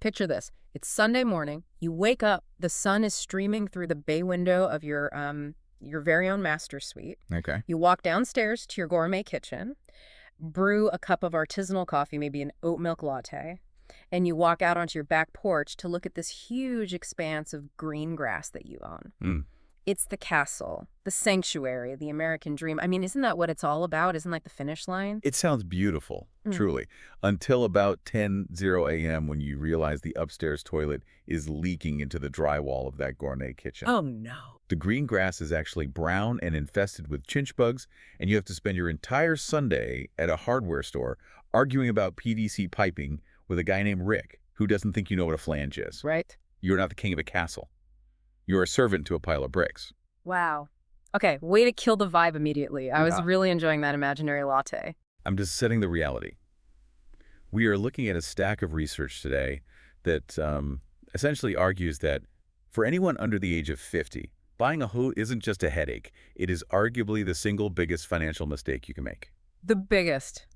Picture this. It's Sunday morning. You wake up. The sun is streaming through the bay window of your very own master suite. Okay. You walk downstairs to your gourmet kitchen, brew a cup of artisanal coffee, maybe an oat milk latte, and you walk out onto your back porch to look at this huge expanse of green grass that you own. Mm. It's the castle, the sanctuary, the American dream. I mean, isn't that what it's all about? Isn't like the finish line? It sounds beautiful, truly, until about 10:00 a.m. when you realize the upstairs toilet is leaking into the drywall of that gourmet kitchen. Oh, no. The green grass is actually brown and infested with chinch bugs, and you have to spend your entire Sunday at a hardware store arguing about PVC piping with a guy named Rick, who doesn't think you know what a flange is. Right? You're not the king of a castle. You're a servant to a pile of bricks. Wow. Okay, way to kill the vibe immediately. I was really enjoying that imaginary latte. I'm just setting the reality. We are looking at a stack of research today that essentially argues that for anyone under the age of 50, buying a home isn't just a headache. It is arguably the single biggest financial mistake you can make. The biggest.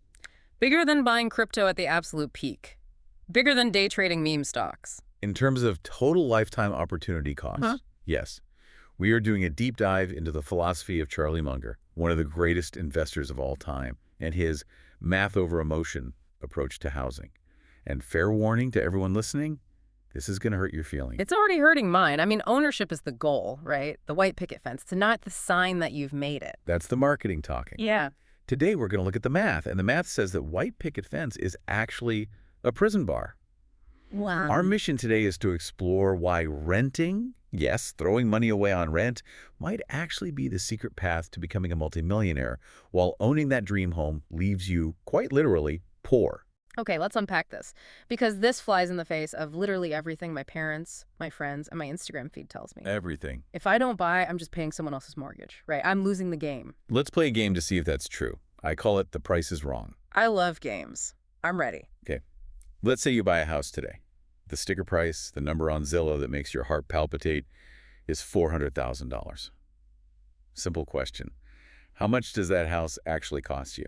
Bigger than buying crypto at the absolute peak. Bigger than day trading meme stocks. In terms of total lifetime opportunity cost, yes. We are doing a deep dive into the philosophy of Charlie Munger, one of the greatest investors of all time, and his math over emotion approach to housing. And fair warning to everyone listening, this is going to hurt your feelings. It's already hurting mine. I mean, ownership is the goal, right? The white picket fence. It's not the sign that you've made it. That's the marketing talking. Yeah. Today, we're going to look at the math, and the math says that white picket fence is actually a prison bar. Wow. Our mission today is to explore why renting, yes, throwing money away on rent, might actually be the secret path to becoming a multimillionaire, while owning that dream home leaves you, quite literally, poor. Okay, let's unpack this, because this flies in the face of literally everything my parents, my friends, and my Instagram feed tells me. Everything. If I don't buy, I'm just paying someone else's mortgage, right? I'm losing the game. Let's play a game to see if that's true. I call it The Price is Wrong. I love games. I'm ready. Okay. Let's say you buy a house today. The sticker price, the number on Zillow that makes your heart palpitate, is $400,000. Simple question. How much does that house actually cost you?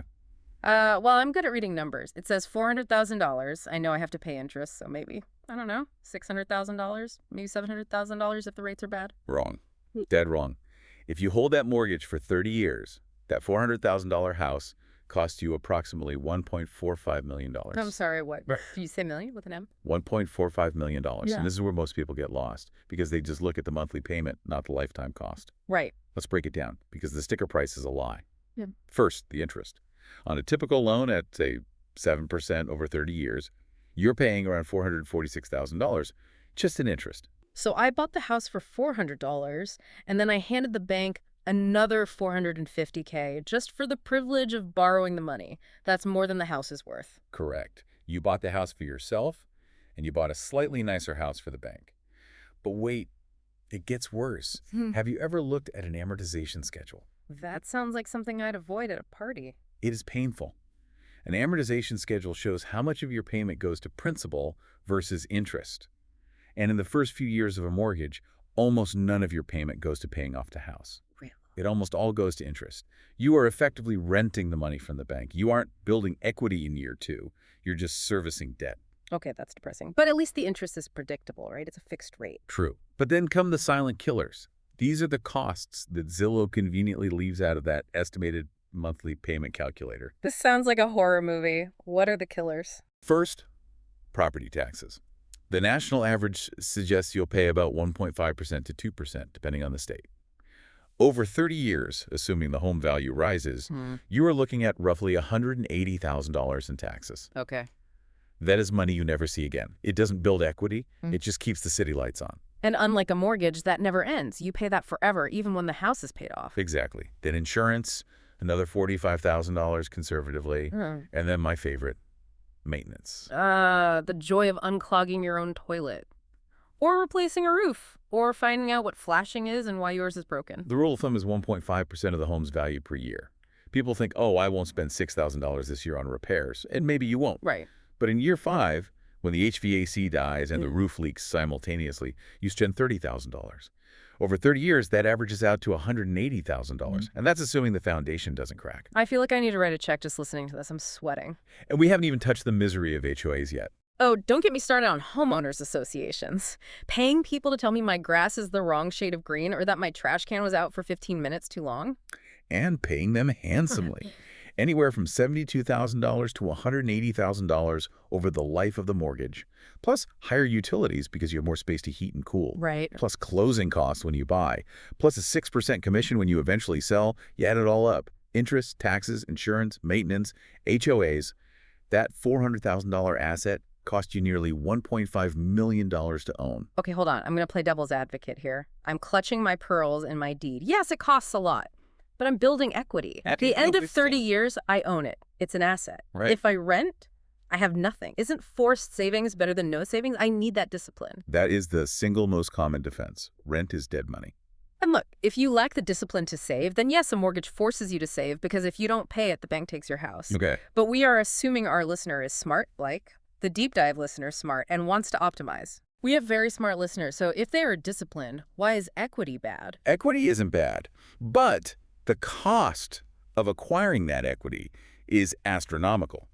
Well, I'm good at reading numbers. It says $400,000. I know I have to pay interest, so maybe, I don't know, $600,000, maybe $700,000 if the rates are bad. Wrong. Dead wrong. If you hold that mortgage for 30 years, that $400,000 house cost you approximately $1.45 million. I'm sorry, what? Did you say million with an M? $1.45 million. Yeah. And this is where most people get lost, because they just look at the monthly payment, not the lifetime cost. Right. Let's break it down, because the sticker price is a lie. Yeah. First, the interest. On a typical loan at, say, 7% over 30 years, you're paying around $446,000 just in interest. So I bought the house for $400, and then I handed the bank another $450K just for the privilege of borrowing the money. That's more than the house is worth. Correct. You bought the house for yourself, and you bought a slightly nicer house for the bank. But wait, it gets worse. Have you ever looked at an amortization schedule? That sounds like something I'd avoid at a party. It is painful. An amortization schedule shows how much of your payment goes to principal versus interest. And in the first few years of a mortgage, almost none of your payment goes to paying off the house. Really? It almost all goes to interest. You are effectively renting the money from the bank. You aren't building equity in year 2. You're just servicing debt. Okay, that's depressing. But at least the interest is predictable, right? It's a fixed rate. True. But then come the silent killers. These are the costs that Zillow conveniently leaves out of that estimated monthly payment calculator. This sounds like a horror movie. What are the killers? First, property taxes. The national average suggests you'll pay about 1.5% to 2%, depending on the state. Over 30 years, assuming the home value rises, you are looking at roughly $180,000 in taxes. Okay. That is money you never see again. It doesn't build equity. It just keeps the city lights on. And unlike a mortgage, that never ends. You pay that forever, even when the house is paid off. Exactly. Then insurance, another $45,000 conservatively, and then my favorite, maintenance. The joy of unclogging your own toilet. Or replacing a roof. Or finding out what flashing is and why yours is broken. The rule of thumb is 1.5% of the home's value per year. People think, oh, I won't spend $6,000 this year on repairs. And maybe you won't. Right. But in year 5, when the HVAC dies and the roof leaks simultaneously, you spend $30,000. Over 30 years, that averages out to $180,000. And that's assuming the foundation doesn't crack. I feel like I need to write a check just listening to this. I'm sweating. And we haven't even touched the misery of HOAs yet. Oh, don't get me started on homeowners associations. Paying people to tell me my grass is the wrong shade of green or that my trash can was out for 15 minutes too long. And paying them handsomely, anywhere from $72,000 to $180,000 over the life of the mortgage, plus higher utilities because you have more space to heat and cool, Right. plus closing costs when you buy, plus a 6% commission when you eventually sell. You add it all up. Interest, taxes, insurance, maintenance, HOAs. That $400,000 asset cost you nearly $1.5 million to own. Okay, hold on. I'm going to play devil's advocate here. I'm clutching my pearls in my deed. Yes, it costs a lot, but I'm building equity. At the end of 30 years, I own it. It's an asset. Right. If I rent, I have nothing. Isn't forced savings better than no savings? I need that discipline. That is the single most common defense. Rent is dead money. And look, if you lack the discipline to save, then yes, a mortgage forces you to save because if you don't pay it, the bank takes your house. Okay. But we are assuming our listener is smart, like the deep dive listener is smart and wants to optimize. We have very smart listeners, so if they are disciplined, why is equity bad? Equity isn't bad, but the cost of acquiring that equity is astronomical.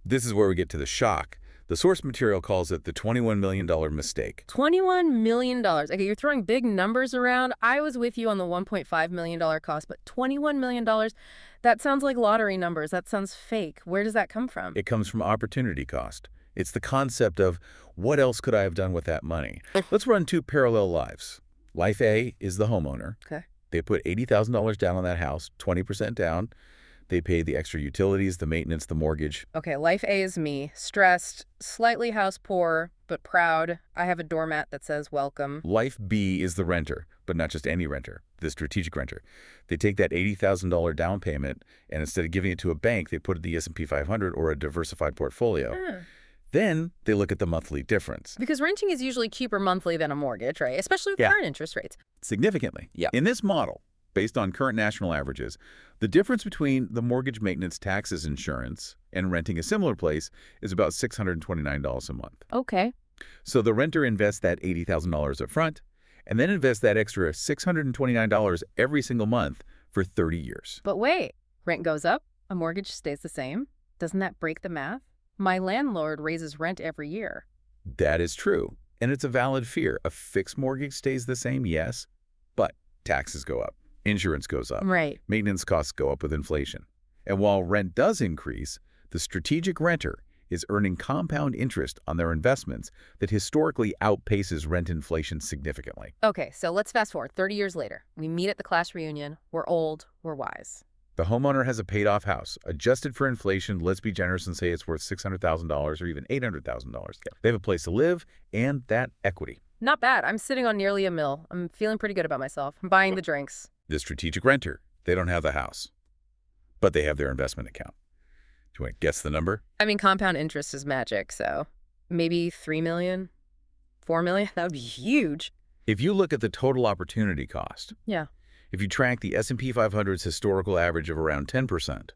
This is where we get to the shock. The source material calls it the $21 million mistake. $21 million. Okay, you're throwing big numbers around. I was with you on the $1.5 million cost, but $21 million, that sounds like lottery numbers. That sounds fake. Where does that come from? It comes from opportunity cost. It's the concept of what else could I have done with that money? Let's run two parallel lives. Life A is the homeowner. Okay. They put $80,000 down on that house, 20% down. They pay the extra utilities, the maintenance, the mortgage. Okay, life A is me, stressed, slightly house poor, but proud. I have a doormat that says welcome. Life B is the renter, but not just any renter, the strategic renter. They take that $80,000 down payment, and instead of giving it to a bank, they put it in the S&P 500 or a diversified portfolio. Then they look at the monthly difference. Because renting is usually cheaper monthly than a mortgage, right? Especially with current interest rates. Significantly. Yeah. In this model, based on current national averages, the difference between the mortgage maintenance, taxes, insurance, and renting a similar place is about $629 a month. Okay. So the renter invests that $80,000 up front and then invests that extra $629 every single month for 30 years. But wait, rent goes up, a mortgage stays the same. Doesn't that break the math? My landlord raises rent every year. That is true, and it's a valid fear. A fixed mortgage stays the same, yes, but taxes go up. Insurance goes up. Right. Maintenance costs go up with inflation. And while rent does increase, the strategic renter is earning compound interest on their investments that historically outpaces rent inflation significantly. Okay, so let's fast forward 30 years later. We meet at the class reunion. We're old, we're wise. The homeowner has a paid-off house. Adjusted for inflation, let's be generous and say it's worth $600,000 or even $800,000. They have a place to live and that equity. Not bad. I'm sitting on nearly $1 million. I'm feeling pretty good about myself. I'm buying the drinks. The strategic renter, they don't have the house, but they have their investment account. Do you want to guess the number? I mean, compound interest is magic, so maybe 3 million, 4 million? That would be huge. If you look at the total opportunity cost, Yeah. if you track the S&P 500's historical average of around 10%,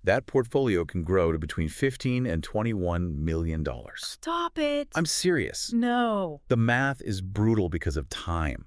that portfolio can grow to between $15 and $21 million. Stop it. I'm serious. No. The math is brutal because of time.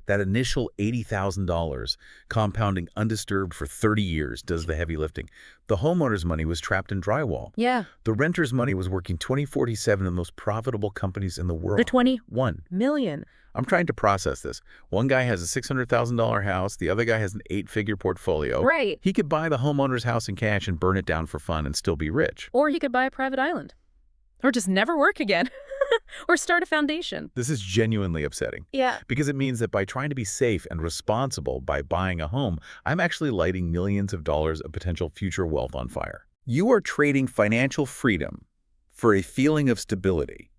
That initial $80,000 compounding undisturbed for 30 years does the heavy lifting. The homeowner's money was trapped in drywall. Yeah. The renter's money was working 24/7 in the most profitable companies in the world. The 21 million. I'm trying to process this. One guy has a $600,000 house. The other guy has an 8-figure portfolio. Right. He could buy the homeowner's house in cash and burn it down for fun and still be rich. Or he could buy a private island. Or just never work again. Or start a foundation. This is genuinely upsetting. Yeah. Because it means that by trying to be safe and responsible by buying a home, I'm actually lighting millions of dollars of potential future wealth on fire. You are trading financial freedom for a feeling of stability.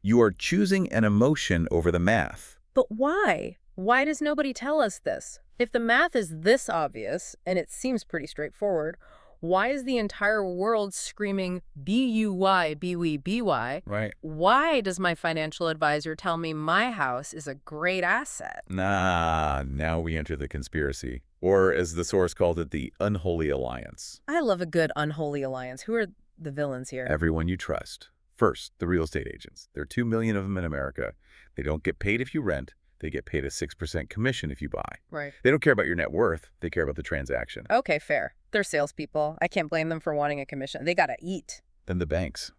You are choosing an emotion over the math. But why? Why does nobody tell us this? If the math is this obvious, and it seems pretty straightforward, why is the entire world screaming B-U-Y, B-W, B-Y? Right. Why does my financial advisor tell me my house is a great asset? Nah, now we enter the conspiracy. Or as the source called it, the unholy alliance. I love a good unholy alliance. Who are the villains here? Everyone you trust. First, the real estate agents. There are 2 million of them in America. They don't get paid if you rent. They get paid a 6% commission if you buy. Right. They don't care about your net worth. They care about the transaction. Okay, fair. They're salespeople. I can't blame them for wanting a commission. They gotta eat. Then the banks.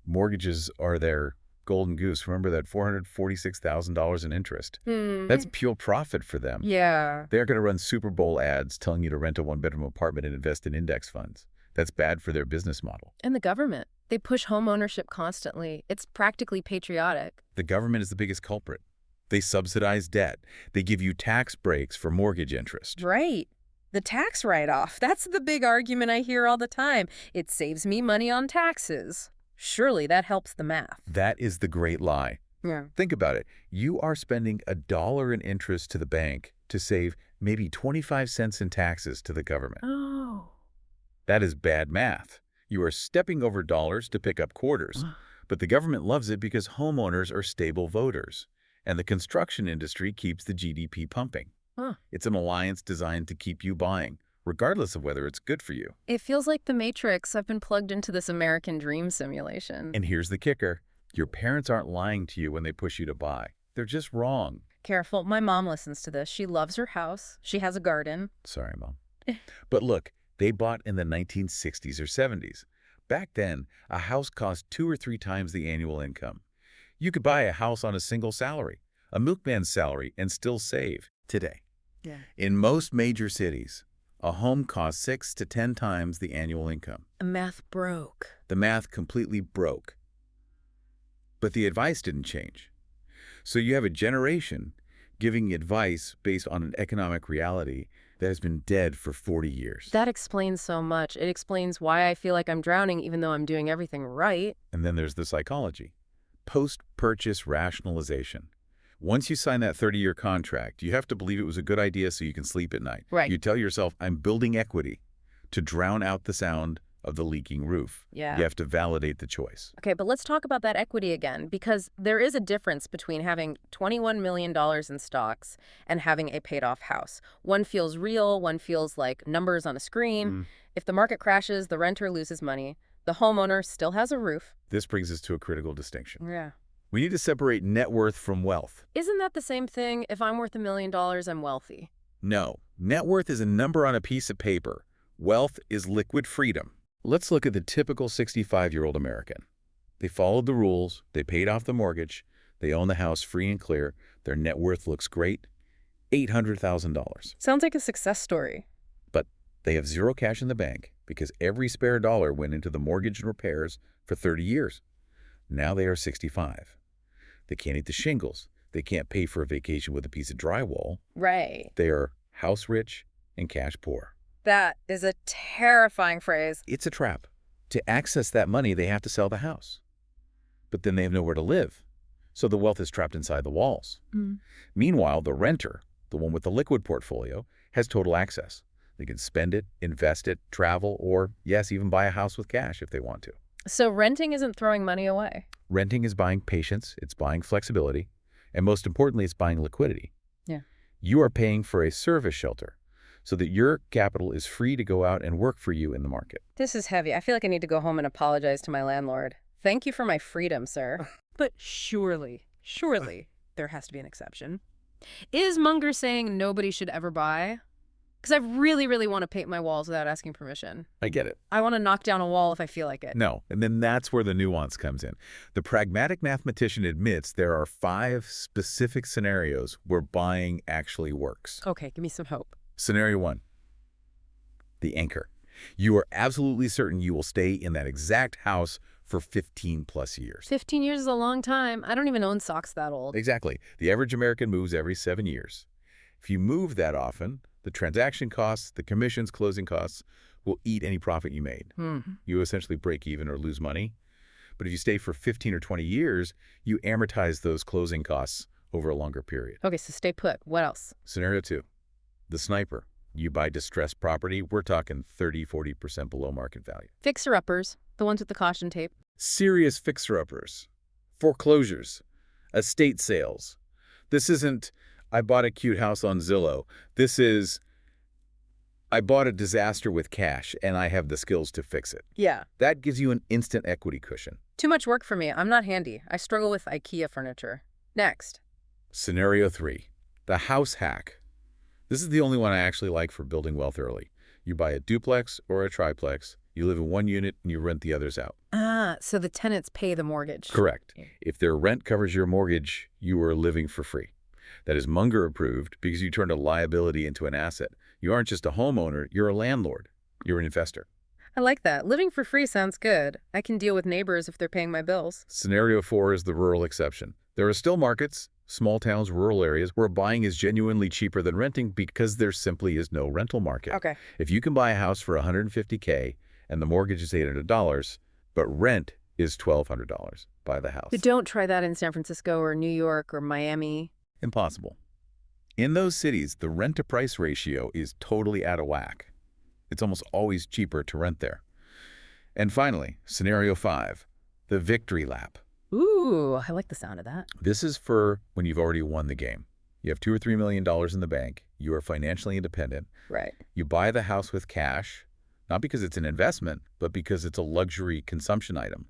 Mortgages are their golden goose. Remember that $446,000 in interest? That's Hmm. pure profit for them. Yeah. They're going to run Super Bowl ads telling you to rent a one-bedroom apartment and invest in index funds. That's bad for their business model. And the government. They push home ownership constantly. It's practically patriotic. The government is the biggest culprit. They subsidize debt. They give you tax breaks for mortgage interest. Right. The tax write-off. That's the big argument I hear all the time. It saves me money on taxes. Surely that helps the math. That is the great lie. Yeah. Think about it. You are spending $1 in interest to the bank to save maybe 25 cents in taxes to the government. Oh. That is bad math. You are stepping over dollars to pick up quarters. But the government loves it because homeowners are stable voters. And the construction industry keeps the GDP pumping. Huh. It's an alliance designed to keep you buying, regardless of whether it's good for you. It feels like the Matrix. I've been plugged into this American dream simulation. And here's the kicker. Your parents aren't lying to you when they push you to buy. They're just wrong. Careful. My mom listens to this. She loves her house. She has a garden. Sorry, Mom. But look, they bought in the 1960s or 70s. Back then, a house cost 2 or 3 times the annual income. You could buy a house on a single salary, a milkman's salary, and still save today. Yeah. In most major cities, a home costs 6 to 10 times the annual income. Math broke. The math completely broke. But the advice didn't change. So you have a generation giving advice based on an economic reality that has been dead for 40 years. That explains so much. It explains why I feel like I'm drowning even though I'm doing everything right. And then there's the psychology. Post-purchase rationalization. Once you sign that 30-year contract, you have to believe it was a good idea so you can sleep at night. Right. You tell yourself, I'm building equity to drown out the sound of the leaking roof. Yeah. You have to validate the choice. Okay, but let's talk about that equity again, because there is a difference between having $21 million in stocks and having a paid-off house. One feels real, one feels like numbers on a screen. If the market crashes, the renter loses money. The homeowner still has a roof. This brings us to a critical distinction. Yeah. We need to separate net worth from wealth. Isn't that the same thing? If I'm worth $1 million, I'm wealthy. No. Net worth is a number on a piece of paper. Wealth is liquid freedom. Let's look at the typical 65-year-old American. They followed the rules, they paid off the mortgage, they own the house free and clear, their net worth looks great, $800,000. Sounds like a success story. But they have zero cash in the bank because every spare dollar went into the mortgage and repairs for 30 years. Now they are 65. They can't eat the shingles. They can't pay for a vacation with a piece of drywall. Right. They are house rich and cash poor. That is a terrifying phrase. It's a trap. To access that money, they have to sell the house. But then they have nowhere to live. So the wealth is trapped inside the walls. Meanwhile, the renter, the one with the liquid portfolio, has total access. They can spend it, invest it, travel, or, yes, even buy a house with cash if they want to. So renting isn't throwing money away. Renting is buying patience, it's buying flexibility, and most importantly, it's buying liquidity. Yeah. You are paying for a service shelter so that your capital is free to go out and work for you in the market. This is heavy. I feel like I need to go home and apologize to my landlord. Thank you for my freedom, sir. But surely, there has to be an exception. Is Munger saying nobody should ever buy? Because I really want to paint my walls without asking permission. I get it. I want to knock down a wall if I feel like it. No, and then that's where the nuance comes in. The pragmatic mathematician admits there are 5 specific scenarios where buying actually works. Okay, give me some hope. Scenario 1, the anchor. You are absolutely certain you will stay in that exact house for 15 plus years. 15 years is a long time. I don't even own socks that old. Exactly. The average American moves every 7 years. If you move that often, the transaction costs, the commissions, closing costs will eat any profit you made. You essentially break even or lose money. But if you stay for 15 or 20 years, you amortize those closing costs over a longer period. Okay, so stay put. What else? Scenario 2, the sniper. You buy distressed property, we're talking 30–40% below market value. Fixer-uppers, the ones with the caution tape. Serious fixer-uppers, foreclosures, estate sales. This isn't, I bought a cute house on Zillow. This is, I bought a disaster with cash and I have the skills to fix it. Yeah. That gives you an instant equity cushion. Too much work for me. I'm not handy. I struggle with IKEA furniture. Next. Scenario 3, the house hack. This is the only one I actually like for building wealth early. You buy a duplex or a triplex You live in one unit and you rent the others out. Ah, so the tenants pay the mortgage. Correct. If their rent covers your mortgage, you are living for free. That is Munger approved because you turned a liability into an asset. You aren't just a homeowner, you're a landlord. You're an investor. I like that. Living for free sounds good. I can deal with neighbors if they're paying my bills. Scenario 4 is the rural exception. There are still markets, small towns, rural areas, where buying is genuinely cheaper than renting because there simply is no rental market. Okay. If you can buy a house for $150K and the mortgage is $800, but rent is $1,200, buy the house. But don't try that in San Francisco or New York or Miami. Impossible. In those cities, the rent-to-price ratio is totally out of whack. It's almost always cheaper to rent there. And finally, scenario 5, the victory lap. Ooh, I like the sound of that. This is for when you've already won the game. You have $2 or $3 million in the bank. You are financially independent. Right. You buy the house with cash, not because it's an investment, but because it's a luxury consumption item,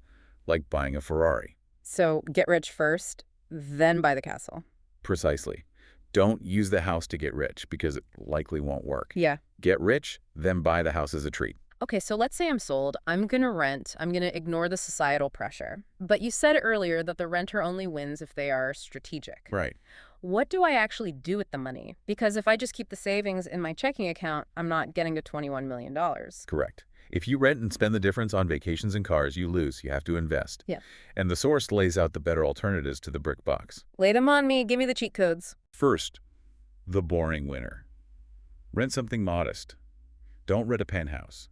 like buying a Ferrari. So get rich first, then buy the castle. Precisely. Don't use the house to get rich because it likely won't work. Yeah. Get rich, then buy the house as a treat. Okay, so let's say I'm sold. I'm going to rent. I'm going to ignore the societal pressure. But you said earlier that the renter only wins if they are strategic. Right. What do I actually do with the money? Because if I just keep the savings in my checking account, I'm not getting to $21 million. Correct. If you rent and spend the difference on vacations and cars, you lose. You have to invest. Yeah. And the source lays out the better alternatives to the brick box. Lay them on me. Give me the cheat codes. First, the boring winner. Rent something modest. Don't rent a penthouse.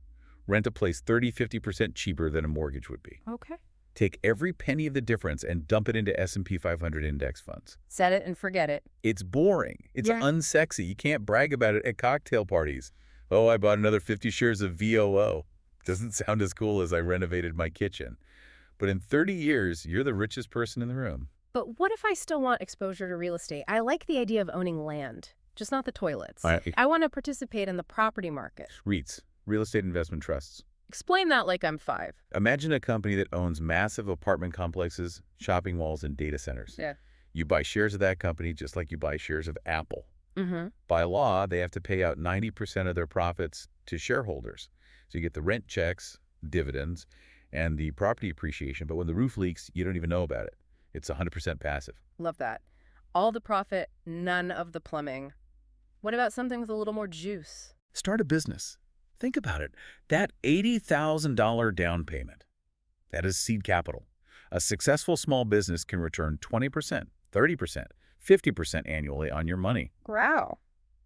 Rent a place 30–50% cheaper than a mortgage would be. Okay. Take every penny of the difference and dump it into S&P 500 index funds. Set it and forget it. It's boring. It's Yeah. unsexy. You can't brag about it at cocktail parties. Oh, I bought another 50 shares of VOO. Doesn't sound as cool as I renovated my kitchen. But in 30 years, you're the richest person in the room. But what if I still want exposure to real estate? I like the idea of owning land, just not the toilets. I want to participate in the property market. REITs, real estate investment trusts. Explain that like I'm 5. Imagine a company that owns massive apartment complexes, shopping malls, and data centers. Yeah. You buy shares of that company just like you buy shares of Apple. Mm-hmm. By law, they have to pay out 90% of their profits to shareholders. So you get the rent checks, dividends, and the property appreciation. But when the roof leaks, you don't even know about it. It's 100% passive. Love that. All the profit, none of the plumbing. What about something with a little more juice? Start a business. Think about it. That $80,000 down payment, that is seed capital. A successful small business can return 20%, 30%, 50% annually on your money. Wow.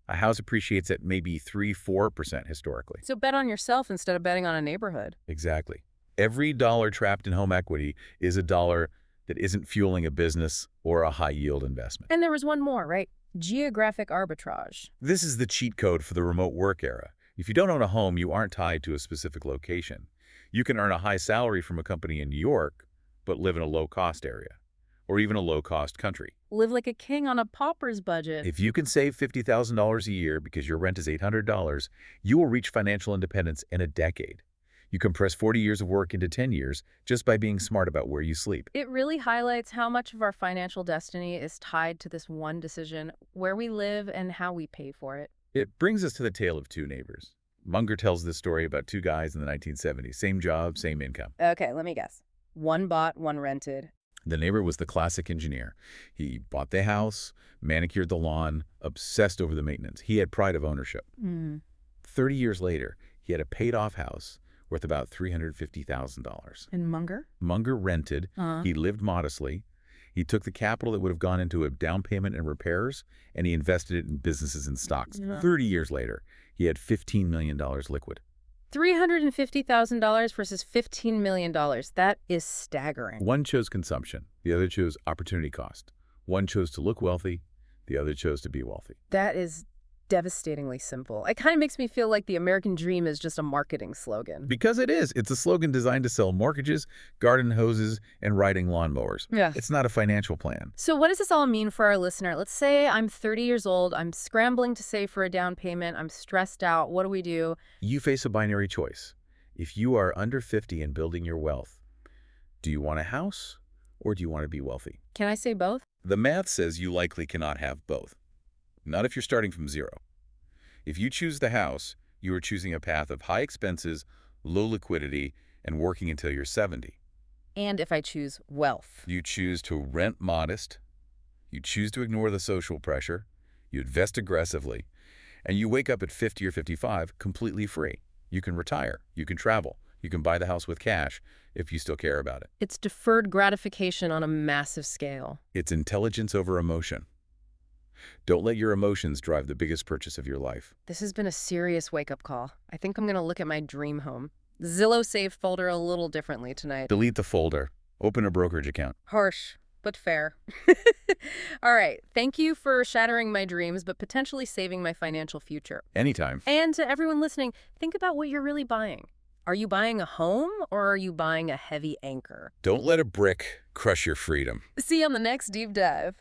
A house appreciates at maybe 3–4% historically. So bet on yourself instead of betting on a neighborhood. Exactly. Every dollar trapped in home equity is a dollar that isn't fueling a business or a high-yield investment. And there was one more, right? Geographic arbitrage. This is the cheat code for the remote work era. If you don't own a home, you aren't tied to a specific location. You can earn a high salary from a company in New York, but live in a low-cost area, or even a low-cost country. Live like a king on a pauper's budget. If you can save $50,000 a year because your rent is $800, you will reach financial independence in a decade. You compress 40 years of work into 10 years just by being smart about where you sleep. It really highlights how much of our financial destiny is tied to this one decision, where we live and how we pay for it. It brings us to the tale of two neighbors. Munger tells this story about two guys in the 1970s. Same job, same income. Okay, let me guess. One bought, one rented. The neighbor was the classic engineer. He bought the house, manicured the lawn, obsessed over the maintenance. He had pride of ownership. 30 years later, he had a paid-off house worth about $350,000. And Munger? Munger rented. He lived modestly. He took the capital that would have gone into a down payment and repairs, and he invested it in businesses and stocks. 30 years later, he had $15 million liquid. $350,000 versus $15 million. That is staggering. One chose consumption. The other chose opportunity cost. One chose to look wealthy. The other chose to be wealthy. That is devastatingly simple. It kind of makes me feel like the American dream is just a marketing slogan. Because it is. It's a slogan designed to sell mortgages, garden hoses, and riding lawnmowers. Yeah. It's not a financial plan. So what does this all mean for our listener? Let's say I'm 30 years old. I'm scrambling to save for a down payment. I'm stressed out. What do we do? You face a binary choice. If you are under 50 and building your wealth, do you want a house or do you want to be wealthy? Can I say both? The math says you likely cannot have both. Not if you're starting from zero. If you choose the house, you are choosing a path of high expenses, low liquidity, and working until you're 70. And if I choose wealth. You choose to rent modest, you choose to ignore the social pressure, you invest aggressively, and you wake up at 50 or 55 completely free. You can retire, you can travel, you can buy the house with cash if you still care about it. It's deferred gratification on a massive scale. It's intelligence over emotion. Don't let your emotions drive the biggest purchase of your life. This has been a serious wake-up call. I think I'm going to look at my dream home. Zillow saved folder a little differently tonight. Delete the folder. Open a brokerage account. Harsh, but fair. All right. Thank you for shattering my dreams, but potentially saving my financial future. Anytime. And to everyone listening, think about what you're really buying. Are you buying a home or are you buying a heavy anchor? Don't let a brick crush your freedom. See you on the next deep dive.